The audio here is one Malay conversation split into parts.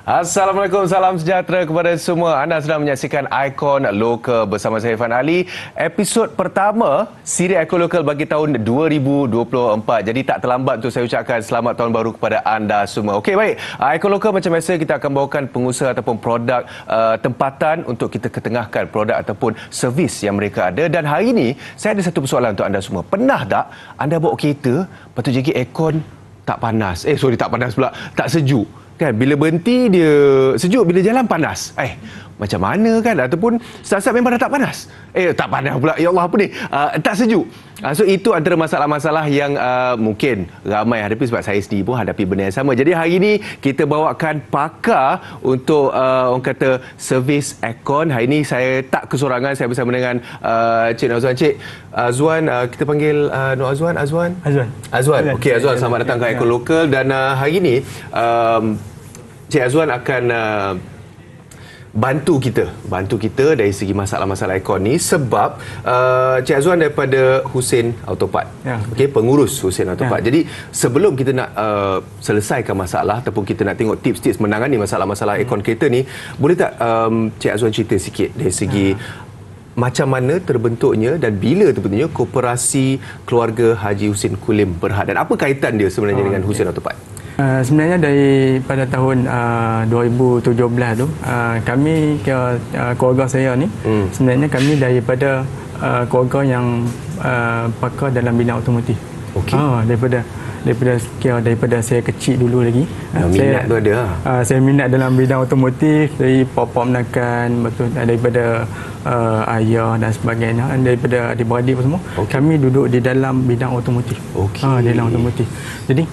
Assalamualaikum, salam sejahtera kepada semua. Anda sedang menyaksikan Ikon Lokal bersama saya Irfan Ali. Episod pertama siri Ikon Lokal bagi tahun 2024. Jadi tak terlambat untuk saya ucapkan selamat tahun baru kepada anda semua. Okey, baik. Ikon Lokal macam biasa kita akan bawakan pengusaha ataupun produk tempatan untuk kita ketengahkan produk ataupun servis yang mereka ada. Dan hari ini saya ada satu persoalan untuk anda semua. Pernah tak anda bawa kereta, lepas tu jadi aircon tak panas? Tak panas pula, tak sejuk. Kan bila berhenti dia sejuk, bila jalan panas. Macam mana kan? Ataupun saat-saat memang dah tak panas. Tak panas pula. Ya Allah, apa ni? Tak sejuk. So itu antara masalah-masalah yang mungkin ramai hadapi, sebab saya sendiri pun hadapi benda yang sama. Jadi hari ini kita bawakan pakar untuk orang kata servis aircon. Hari ini saya tak kesorangan, saya bersama dengan Cik Nur Azwan. Cik Azwan, kita panggil Nur Azwan. Azwan. Okey, Azwan, selamat datang ke Ikon Lokal. Dan hari ini Cik Azwan akan bantu kita dari segi masalah-masalah aircon ni, sebab Cik Azwan daripada Husein Autopart. Okey, pengurus Husein Autopart. Jadi sebelum kita nak selesaikan masalah ataupun kita nak tengok tips-tips menangani masalah-masalah aircon kereta ni, boleh tak Cik Azwan cerita sikit dari segi macam mana terbentuknya dan bila terbentuknya Koperasi Keluarga Haji Husein Kulim Berhad, dan apa kaitan dia sebenarnya dengan Husein Autopart? Sebenarnya pada tahun 2017 tu, kami keluarga saya ni, sebenarnya kami daripada keluarga yang pakar dalam bidang otomotif. Daripada saya kecil dulu lagi, minat tu ada. Saya minat dalam bidang otomotif, dari papa menekan, betul, daripada ayah dan sebagainya, daripada adik-beradik semua. Kami duduk di dalam bidang otomotif. Di dalam otomotif. Jadi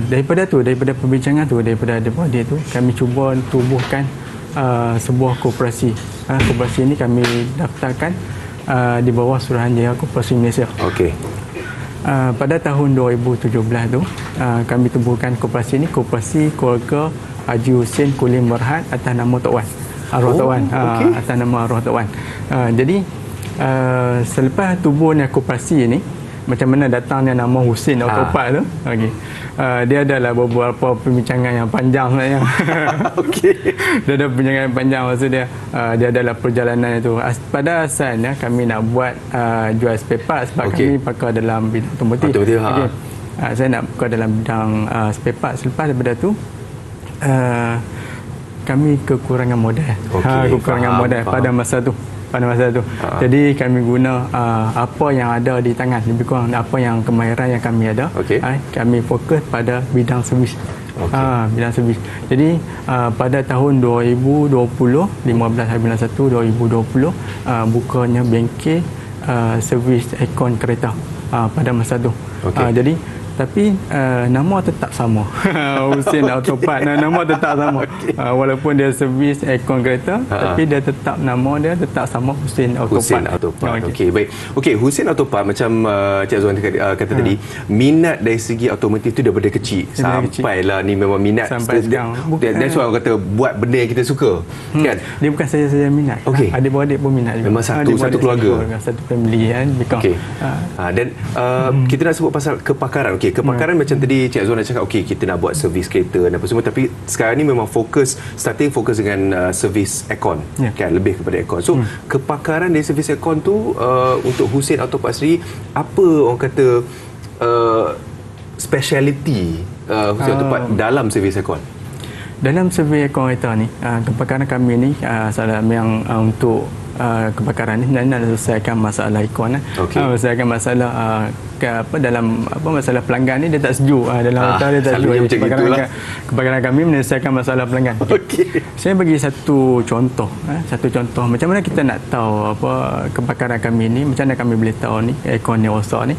daripada perbincangan tu, daripada adik-beradik tu, kami cuba tubuhkan sebuah koperasi. Koperasi ini kami daftarkan di bawah Suruhanjaya Koperasi Malaysia. Pada tahun 2017 tu, kami tubuhkan koperasi ini, Koperasi Keluarga Haji Husein Kulim Berhad, atas nama Tok Wan. Arwah Tok Wan. Atas nama arwah Tok Wan. Jadi selepas tubuhnya koperasi ini, macam mana datangnya nama Husein Autopart tu, dia adalah beberapa perbincangan yang panjang sebenarnya. Dia ada perbincangan yang panjang, maksud dia adalah perjalanan itu. Pada asalnya kami nak buat jual spare part, sebab kami pakar dalam bidang otomotif. Saya nak pakar dalam bidang spare part. Selepas daripada tu kami kekurangan modal. Pada masa tu. Jadi kami guna apa yang ada di tangan, lebih kurang apa yang kemahiran yang kami ada. Kami fokus pada bidang servis. Bidang servis. Jadi pada tahun 2020, 15/1/2020, bukanya bengkel servis aircon kereta pada masa tu. Tapi nama tetap sama. Husein Autopart, nama tetap sama. Walaupun dia servis aircon kereta, tapi dia tetap, nama dia tetap sama, Husein Autopart. Okey, baik. Okey, Husein Autopart macam Cik Azwan kata tadi, minat dari segi otomotif tu daripada kecil sampailah ni memang minat. That's why orang kata buat benda yang kita suka. Kan? Dia bukan saya minat. Adik-beradik pun minat juga. Memang satu keluarga. Satu family kan. Dan kita nak sebut pasal kepakaran. Kepakaran macam tadi Cik Azwan dah cakap, kita nak buat servis kereta dan apa semua, tapi sekarang ni memang fokus dengan servis aircon, kan, lebih kepada aircon. So kepakaran dari servis aircon tu untuk Husein Autopart sendiri, apa orang kata speciality Husein Autopart dalam servis aircon? Dalam servis aircon kereta ni, kepakaran kami ni yang untuk kebakaran ni nak selesaikan masalah aircon, selesaikan masalah masalah pelanggan ni, dia tak sejuk dalam hotel, dia tak sejuk. Kebakaran kami menyelesaikan masalah pelanggan. Saya bagi satu contoh macam mana kita nak tahu kebakaran kami ni, macam mana kami boleh tahu ni aircon ni rosak ni.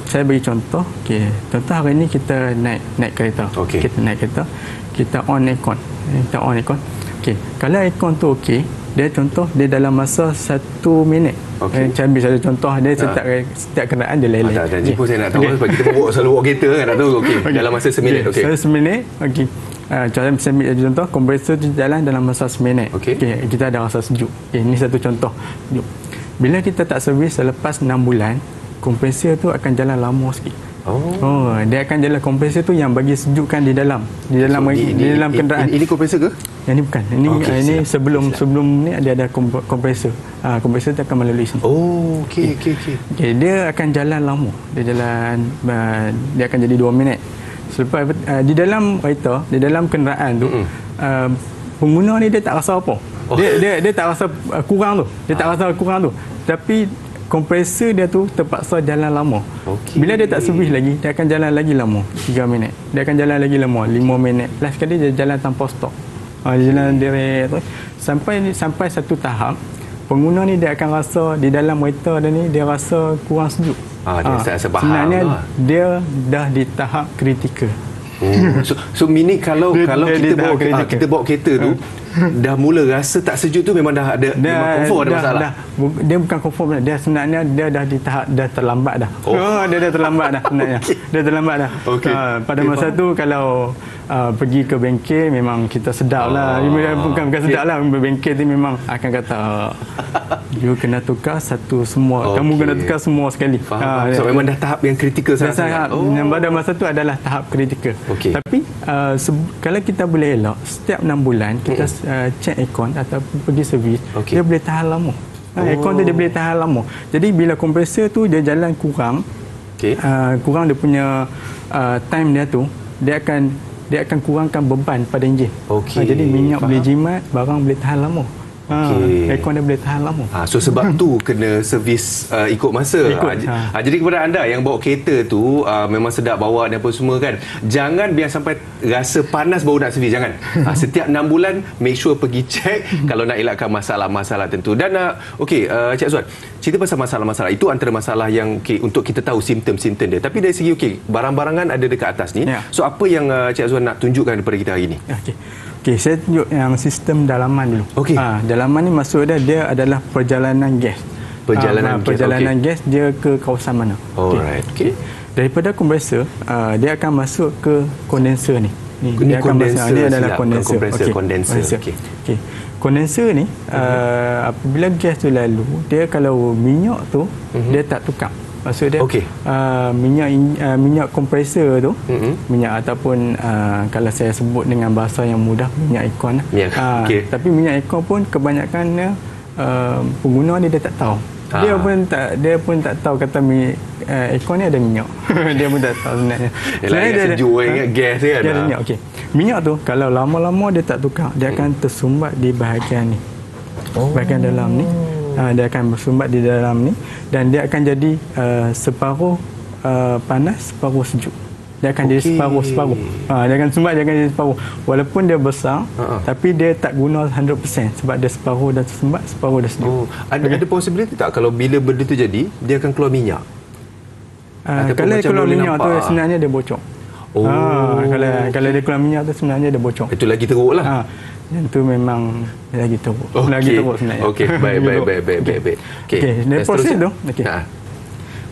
Saya bagi contoh. Contoh hari ni kita naik kereta. Kita naik kereta, kita on aircon. Kalau aircon tu dia dalam masa 1 minit. Saya ambil satu contoh, dia setiap kenderaan dia leleh. Janji pun saya nak tahu, sebab kita selalu bawa kereta kan, nak tahu. Dalam masa 1 minit. Seminit. Saya ambil contoh, kompresor tu jalan dalam masa 1 minit. Kita ada rasa sejuk. Ini satu contoh. Bila kita tak servis selepas 6 bulan, kompresor tu akan jalan lama sikit. Dia akan jalan kompresor tu yang bagi sejukkan di dalam kenderaan. Ini kompresor ke? Yang ni bukan. Ini sebelum ni ada kompresor. Kompresor tu akan melalui sini. Okey. Dia akan jalan lama. Dia akan jadi 2 minit. Selepas di dalam kereta, di dalam kenderaan tu, pengguna ni dia tak rasa apa. Dia tak rasa kurang tu. Dia tak rasa kurang tu. Tapi kompresor dia tu terpaksa jalan lama. Bila dia tak servis lagi, dia akan jalan lagi lama 3 minit. Dia akan jalan lagi lama 5 minit. Last sekali dia jalan tanpa stop. Dia jalan direct tu sampai satu tahap pengguna ni dia akan rasa di dalam kereta dia ni dia rasa kurang sejuk. Dia rasa faham. Sebenarnya dia dah di tahap kritikal. So meaning kalau kita bawa kereta tu dah mula rasa tak sejuk tu memang dah ada confirm ada masalah. Dia bukan confirm dah. Dia sebenarnya dia dah di tahap dah terlambat dah. Dia dah terlambat dah sebenarnya. Dia terlambat dah. Pada masa tu kalau pergi ke bengkel memang kita sedap lah. Bukan sedap lah. Bengkel tu memang akan kata you kena tukar satu semua. Kamu kena tukar semua sekali. So memang dah tahap yang kritikal sangat. Pada masa tu adalah tahap kritikal. Tapi kalau kita boleh elak setiap 6 bulan kita check aircon atau pergi servis, dia boleh tahan lama. Aircon tu dia boleh tahan lama. Jadi bila kompresor tu dia jalan kurang, kurang dia punya time dia tu, dia akan kurangkan beban pada enjin. Jadi minyak boleh jimat, barang boleh tahan lama. Aircon dia boleh tahan lama. So sebab tu kena servis ikut masa. Jadi kepada anda yang bawa kereta tu memang sedap bawa dan apa semua kan, jangan biar sampai rasa panas baru nak servis. Jangan. Setiap 6 bulan make sure pergi check kalau nak elakkan masalah-masalah tentu. Dan Cik Azwan, cerita pasal masalah-masalah itu antara masalah yang untuk kita tahu simptom-simptom dia. Tapi dari segi barang-barangan ada dekat atas ni. So apa yang Cik Azwan nak tunjukkan kepada kita hari ini? Okey, saya tunjuk yang sistem dalaman dulu. Dalaman ni maksud dia adalah perjalanan gas. Perjalanan gas dia ke kawasan mana. Alright. Daripada kompresor, dia akan masuk ke kondenser ni. Dia akan masuk, ini adalah kondenser. Kondenser ni apabila gas tu lalu, dia kalau minyak tu dia tak tukar. Maksud dia minyak kompresor tu, minyak ataupun kalau saya sebut dengan bahasa yang mudah, minyak aircon. Tapi minyak aircon pun kebanyakan pengguna dia tak tahu. Dia pun tak tahu kata aircon ni ada minyak. Dia pun tak tahu sebenarnya. Dia sejuk ingat gas kan. Dia ada minyak. Minyak tu kalau lama-lama dia tak tukar, dia akan tersumbat di bahagian ni. Bahagian dalam ni. Dia akan bersumbat di dalam ni dan dia akan jadi separuh panas, separuh sejuk. Dia akan jadi separuh-separuh. Dia akan sumbat, dia akan jadi separuh. Walaupun dia besar, tapi dia tak guna 100% sebab dia separuh dah tersumbat, separuh dah sejuk. Ada possibility tak kalau bila benda tu jadi, dia akan keluar minyak? Kalau dia keluar minyak tu sebenarnya dia bocor. Kalau dia keluar minyak tu sebenarnya dia bocor. Itu lagi teruk lah. Yang tu memang lagi teruk. Lagi teruk sebenarnya. Baik. Proses tu.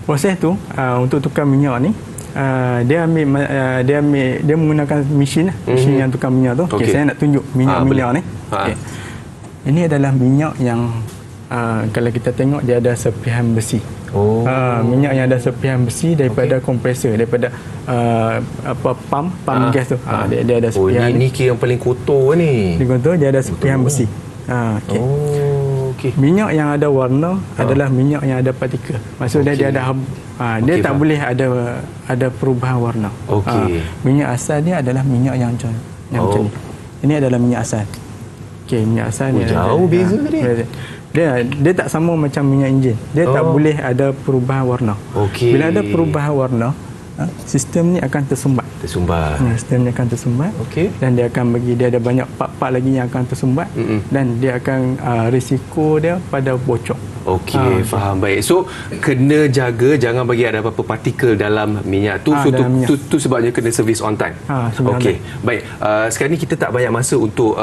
Proses tu untuk tukar minyak ni, dia menggunakan mesin yang tukar minyak tu. Saya nak tunjuk minyak ni. Ini adalah minyak yang kalau kita tengok dia ada serpihan besi. Minyak yang ada serpihan besi daripada kompresor, daripada pump gas tu. Dia ada serpihan. Ini yang paling kotor ni. Dia ada serpihan besi. Minyak yang ada warna adalah minyak yang ada partikel. Maksudnya dia ada dia tak boleh ada perubahan warna. Minyak asal dia adalah minyak yang macam ni. Ini adalah minyak asal. Minyak asal ni jauh beza ni. Dia tak sama macam minyak enjin. Dia tak boleh ada perubahan warna. Bila ada perubahan warna, sistem ni akan tersumbat. Sistem ni akan tersumbat. Dan dia akan dia ada banyak part-part lagi yang akan tersumbat. Dan dia akan risiko dia pada bocor. Faham baik. So kena jaga jangan bagi ada apa-apa partikel dalam minyak tu. Tu sebabnya kena servis on time. Baik. Sekarang ni kita tak banyak masa untuk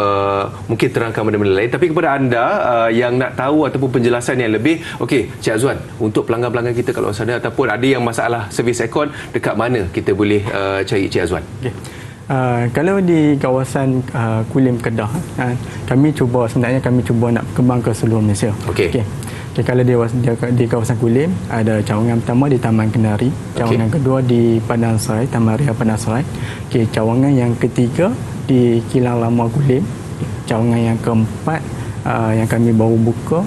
mungkin terangkan benda-benda lain, tapi kepada anda yang nak tahu ataupun penjelasan yang lebih, Cik Azwan, untuk pelanggan-pelanggan kita kalau sana ataupun ada yang masalah servis aircon, dekat mana kita boleh cari Cik Azwan? Kalau di kawasan Kulim Kedah, kami cuba nak kembang ke seluruh Malaysia. Okay, kalau di kawasan Kulim, ada cawangan pertama di Taman Kenari, cawangan kedua di Padang Serai, Taman Ria Padang Serai. Okay, cawangan yang ketiga di Kilang Lama Kulim. Cawangan yang keempat yang kami baru buka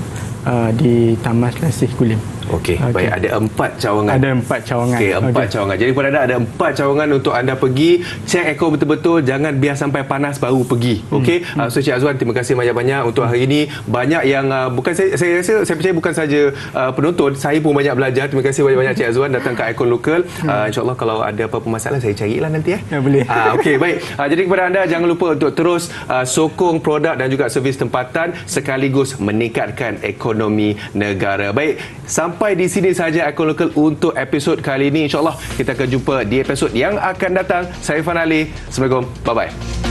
di Taman Selasih Kulim. Okey, baik. Ada 4 cawangan. Ada 4 cawangan. Okey, 4 cawangan. Jadi kepada anda ada 4 cawangan untuk anda pergi. Cek ekor betul-betul, jangan biar sampai panas baru pergi. Okey. So Cik Azwan, terima kasih banyak-banyak untuk hari ini. Banyak yang bukan saya rasa saya percaya bukan saja penonton, saya pun banyak belajar. Terima kasih banyak-banyak Cik Azwan datang ke Icon Local. InsyaAllah kalau ada apa-apa masalah saya carilah nanti Ya, boleh. Okey, baik. Jadi kepada anda jangan lupa untuk terus sokong produk dan juga servis tempatan sekaligus meningkatkan ekonomi negara. Baik, sampai di sini saja Icon Local untuk episod kali ini. InsyaAllah kita akan jumpa di episod yang akan datang. Saya Irfan Ali. Assalamualaikum. Bye-bye.